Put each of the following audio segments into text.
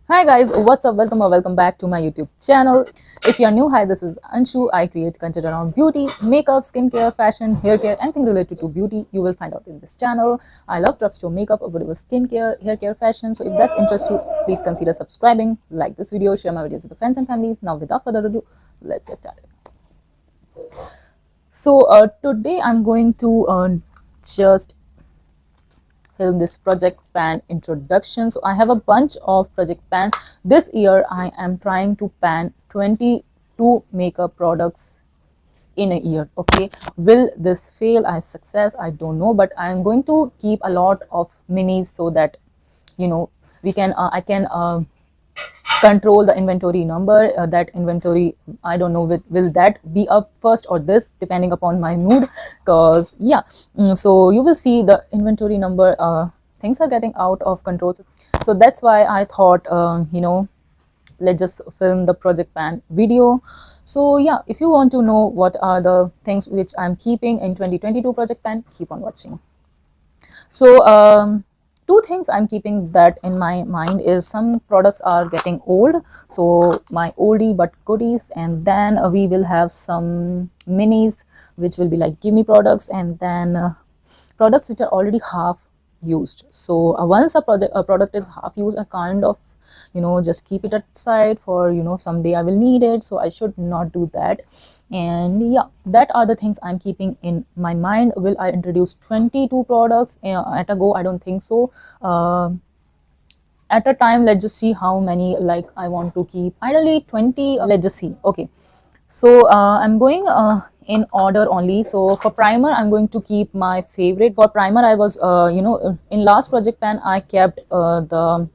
Hi guys, what's up? Welcome or welcome back to my YouTube channel. If you're new, hi, this is Anshu. I create content around beauty, makeup, skincare, fashion, hair care, anything related to beauty. You will find out in this channel. I love drugstore makeup, affordable skincare, hair care, fashion. So if that's interest you, please consider subscribing, like this video, share my videos with the friends and families. Now, without further ado, let's get started. So today I'm going to just film this project pan introduction. So I have a bunch of project pan. This year I am trying to pan 22 makeup products in a year. Okay, will this fail as success? I don't know, but I am going to keep a lot of minis so that we can I can control the inventory number. That inventory, I don't know, will that be up first or this, depending upon my mood. Because yeah, so you will see the inventory number, things are getting out of control. So that's why I thought, let's just film the project pan video. So yeah, if you want to know what are the things which I'm keeping in 2022 project pan, keep on watching. So two things I'm keeping that in my mind is some products are getting old, so my oldie but goodies, and then we will have some minis which will be like gimme products, and then products which are already half used. So once a product is half used, I kind of just keep it aside for someday I will need it, so I should not do that. And yeah, that are the things I'm keeping in my mind. Will I introduce 22 products at a go? I don't think so. At a time, let's just see how many like I want to keep. Ideally 20, let's just see. Okay, so I'm going in order only. So for primer, I'm going to keep my favorite. For primer, I was in last project pan I kept the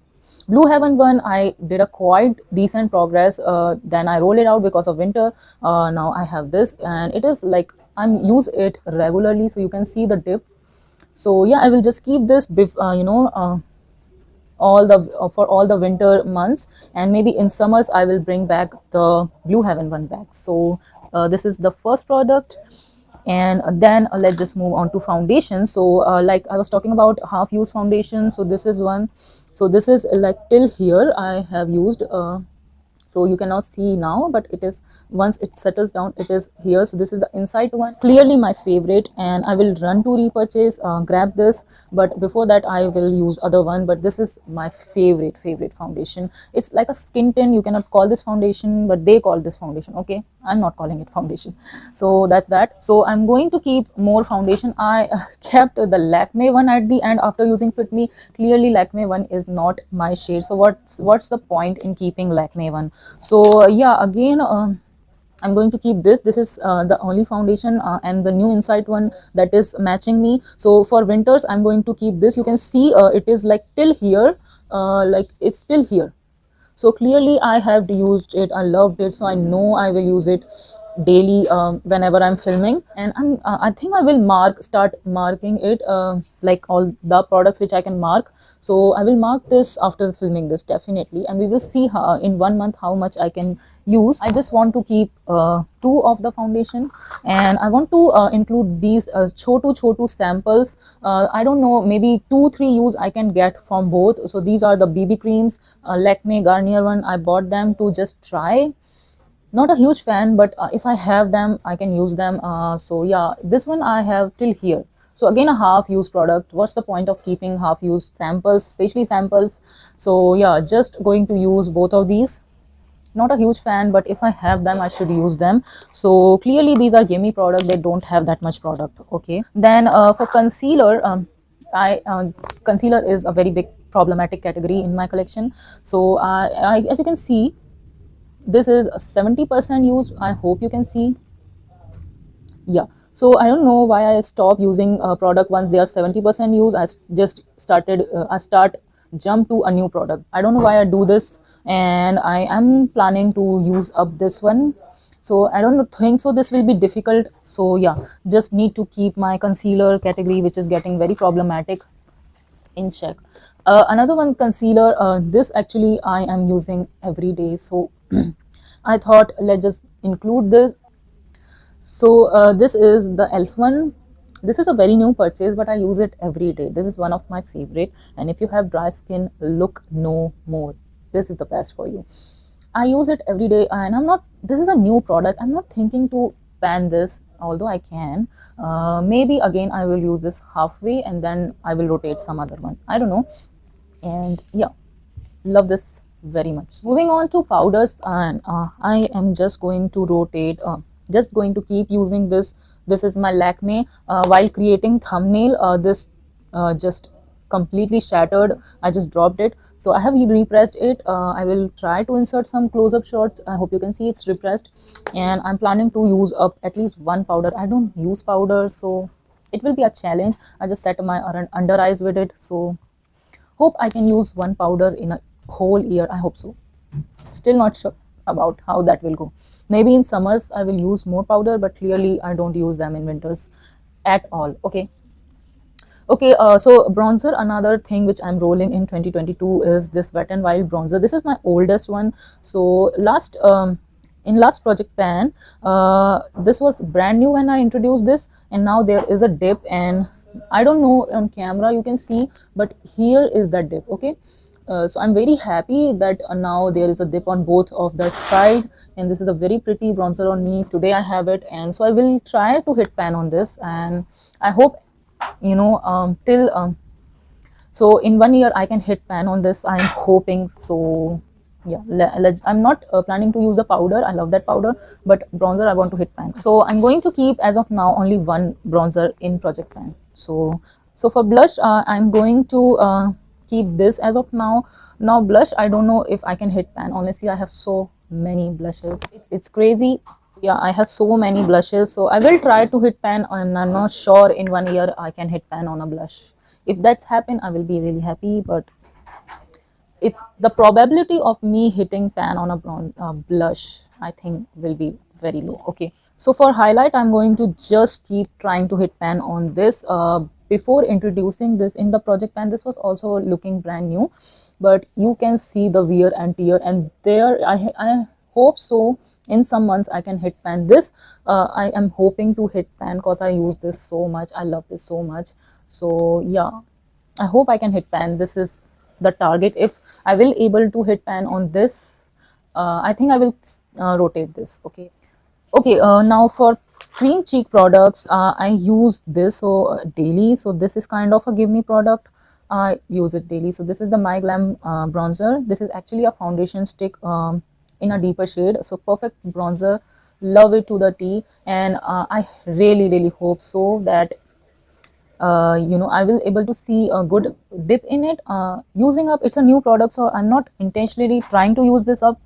Blue Heaven one. I did a quite decent progress, then I rolled it out because of winter. Now I have this, and it is like I'm use it regularly, so you can see the dip. So yeah, I will just keep this all the for all the winter months, and maybe in summers I will bring back the Blue Heaven one back. So this is the first product. And then let's just move on to foundation. So like I was talking about half use foundation, so this is one. So this is like till here I have used, so you cannot see now, but it is, once it settles down, it is here. So this is the inside one, clearly my favorite, and I will run to repurchase, grab this, but before that I will use other one. But this is my favorite foundation. It's like a skin tint. You cannot call this foundation, but they call this foundation. Okay, I'm not calling it foundation. So that's that. So I'm going to keep more foundation. I kept the Lakme one at the end after using Fit Me. Clearly Lakme one is not my shade, so what's the point in keeping Lakme one? So yeah, again, I'm going to keep this. This is the only foundation, and the new Insight one that is matching me. So for winters, I'm going to keep this. You can see it is like till here, like it's still here. So clearly I have used it, I loved it, so I know I will use it daily whenever I'm filming. And I think I will start marking it, like all the products which I can mark. So I will mark this after filming this, definitely, and we will see how, in 1 month, how much I can use. I just want to keep two of the foundation, and I want to include these chotu samples. I don't know, maybe 2-3 use I can get from both. So these are the BB creams, Lakme Garnier one. I bought them to just try. Not a huge fan, but if I have them, I can use them. So yeah, this one I have till here. So again, a half used product. What's the point of keeping half used samples, especially samples? So yeah, just going to use both of these. Not a huge fan, but if I have them, I should use them. So clearly these are gimme product. They don't have that much product. Okay, then for concealer, concealer is a very big problematic category in my collection. So as you can see, this is 70% used. I hope you can see. Yeah, so I don't know why I stop using a product once they are 70% used. Just started I start jump to a new product. I don't know why I do this, and I am planning to use up this one. So I don't think so this will be difficult. So yeah, just need to keep my concealer category, which is getting very problematic, in check. Another one, concealer, this actually I am using every day, so I thought let's just include this. So this is the elf one. This is a very new purchase, but I use it every day. This is one of my favorite, and if you have dry skin, look no more. this is the best for you. I use it every day, and I'm not, this is a new product, I'm not thinking to ban this, although I can. Maybe again I will use this halfway and then I will rotate some other one, I don't know. And yeah, love this very much. Moving on to powders, and I am just going to rotate, just going to keep using this. This is my Lakme. While creating thumbnail, this just completely shattered. I just dropped it, so I have repressed it. I will try to insert some close-up shots. I hope you can see it's repressed, and I'm planning to use up at least one powder. I don't use powder, so it will be a challenge. I just set my under eyes with it, so hope I can use one powder in a whole year. I hope so. Still not sure about how that will go. Maybe in summers I will use more powder, but clearly I don't use them in winters at all. Okay. Okay, so bronzer, another thing which I'm rolling in 2022 is this Wet n Wild bronzer. This is my oldest one. So in last project pan, this was brand new when I introduced this, and now there is a dip, and I don't know on camera you can see, but here is that dip. Okay, so I'm very happy that now there is a dip on both of the side, and this is a very pretty bronzer on me. Today I have it, and so I will try to hit pan on this, and I hope, you know, so in 1 year I can hit pan on this, I'm hoping. So yeah, I'm not planning to use a powder. I love that powder, but bronzer I want to hit pan. So I'm going to keep as of now only one bronzer in project pan. So for blush, I'm going to keep this as of now. Now blush, I don't know if I can hit pan. Honestly, I have so many blushes, it's crazy. Yeah, I have so many blushes, so I will try to hit pan, and I'm not sure in 1 year I can hit pan on a blush. If that's happened, I will be really happy, but it's the probability of me hitting pan on a blush, I think, will be very low. Okay, so for highlight, I'm going to just keep trying to hit pan on this. Before introducing this in the project pan, this was also looking brand new, but you can see the wear and tear, and there I hope so in some months I can hit pan. This I am hoping to hit pan because I use this so much, I love this so much. So yeah, I hope I can hit pan. This is the target. If I will able to hit pan on this, I think I will rotate this. Okay. Okay, now for cream cheek products, I use this daily. So this is kind of a give me product. I use it daily. So this is the My Glam bronzer. This is actually a foundation stick in a deeper shade. So perfect bronzer. Love it to the T. And I really hope so that you know, I will able to see a good dip in it. Using up, it's a new product, so I'm not intentionally trying to use this up.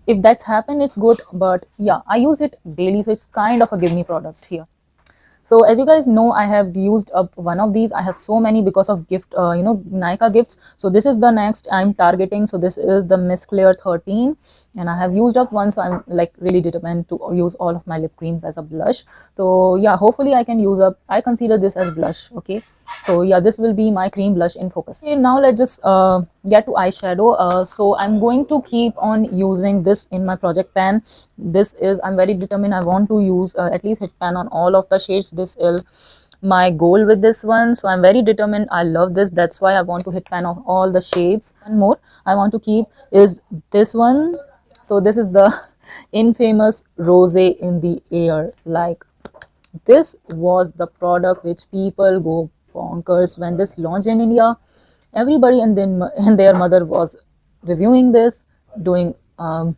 If that's happened, it's good, but yeah, I use it daily, so it's kind of a give me product here. So as you guys know, I have used up one of these. I have so many because of gift, you know, Nika gifts. So this is the next I'm targeting. So this is the Miss Clear 13, and I have used up one, so I'm like really determined to use all of my lip creams as a blush. So yeah, hopefully I can use up, I consider this as blush. Okay, so yeah, this will be my cream blush in focus. Okay, now let's just get to eyeshadow. So I'm going to keep on using this in my project pan. This is, I'm very determined, I want to use at least hit pan on all of the shades. This is my goal with this one, so I'm very determined. I love this, that's why I want to hit pan of all the shades. One more I want to keep is this one. So this is the infamous Rose in the Air. Like, this was the product which people go bonkers when this launched in India. Everybody and then and their mother was reviewing this, doing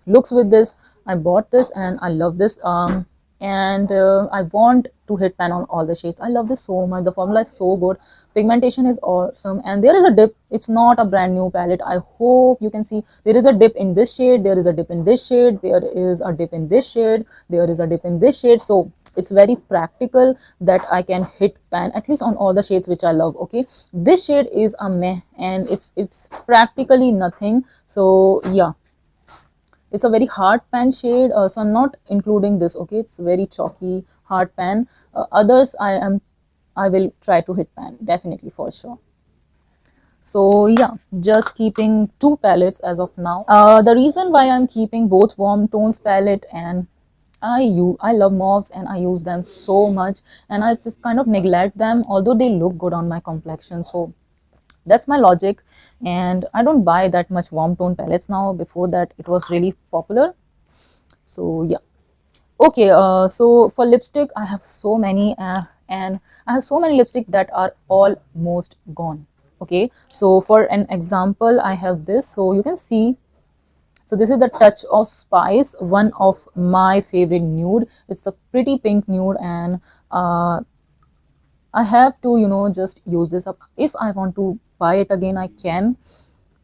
looks with this. I bought this and I love this, and I want to hit pan on all the shades. I love this so much. The formula is so good, pigmentation is awesome, and there is a dip. It's not a brand new palette. I hope you can see there is a dip in this shade, there is a dip in this shade, there is a dip in this shade, there is a dip in this shade. So it's very practical that I can hit pan at least on all the shades which I love. Okay, this shade is a meh, and it's practically nothing. So yeah, it's a very hard pan shade, so I'm not including this. Okay, it's very chalky hard pan. Others I will try to hit pan definitely for sure. So yeah, just keeping two palettes as of now. The reason why I'm keeping both warm tones palette, and I love mauves and I use them so much, and I just kind of neglect them, although they look good on my complexion. So That's my logic. And I don't buy that much warm tone palettes now. Before that it was really popular. So yeah. Okay, so for lipstick I have so many, and I have so many lipstick that are almost gone. Okay, so for an example I have this, so you can see. So this is the Touch of Spice, one of my favorite nude. It's the pretty pink nude, and I have to, just use this up. If I want to buy it again, I can.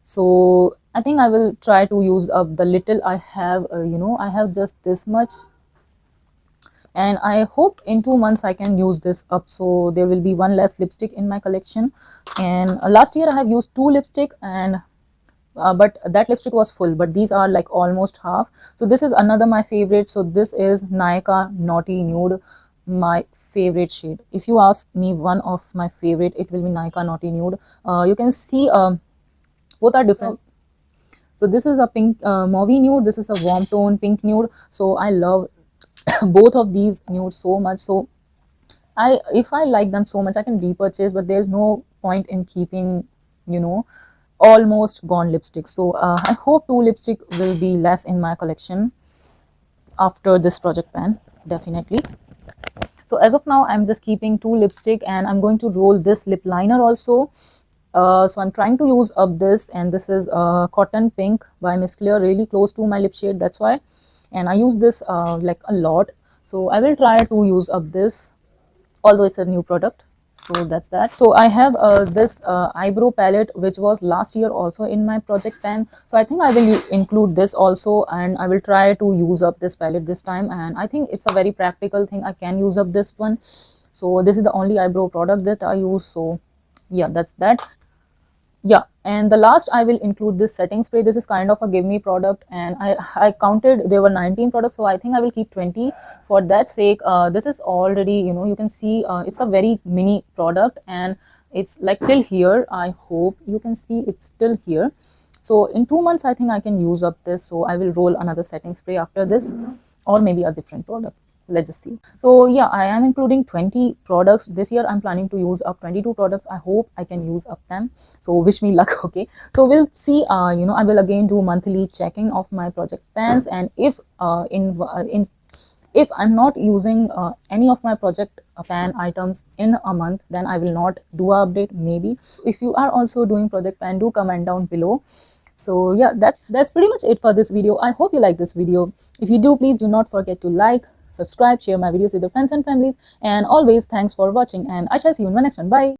So I think I will try to use up the little I have. I have just this much, and I hope in 2 months I can use this up. So there will be one less lipstick in my collection. And last year I have used 2 lipstick, and but that lipstick was full, but these are like almost half. So this is another my favorite. So this is Nykaa Naughty Nude, my favorite shade. If you ask me one of my favorite, it will be Nykaa Naughty Nude. You can see both are different. So this is a pink mauve nude, this is a warm tone pink nude. So I love both of these nudes so much. So if I like them so much, I can repurchase, but there's no point in keeping, almost gone lipstick. So I hope 2 lipstick will be less in my collection after this project pan, definitely. So as of now I'm just keeping 2 lipstick, and I'm going to roll this lip liner also. So I'm trying to use up this, and this is Cotton Pink by Miss Clear, really close to my lip shade, that's why. And I use this like a lot, so I will try to use up this, although it's a new product. So that's that. So I have this eyebrow palette, which was last year also in my project pan. So I think I will include this also, and I will try to use up this palette this time. And I think it's a very practical thing, I can use up this one. So this is the only eyebrow product that I use. So yeah, that's that. Yeah, and the last I will include this setting spray. This is kind of a give me product, and I counted there were 19 products, so I think I will keep 20 for that sake. This is already, you can see it's a very mini product, and it's like till here. I hope you can see it's still here. So in 2 months I think I can use up this. So I will roll another setting spray after this, or maybe a different product. Let's just see. So yeah, I am including 20 products this year. I'm planning to use up 22 products. I hope I can use up them, so wish me luck. Okay, so we'll see. I will again do monthly checking of my project pans, and if if I'm not using any of my project pan items in a month, then I will not do an update. Maybe if you are also doing project pan, do comment down below. So yeah, that's pretty much it for this video. I hope you like this video. If you do, please do not forget to like, subscribe, share my videos with your friends and families, and always thanks for watching, and I shall see you in my next one. Bye.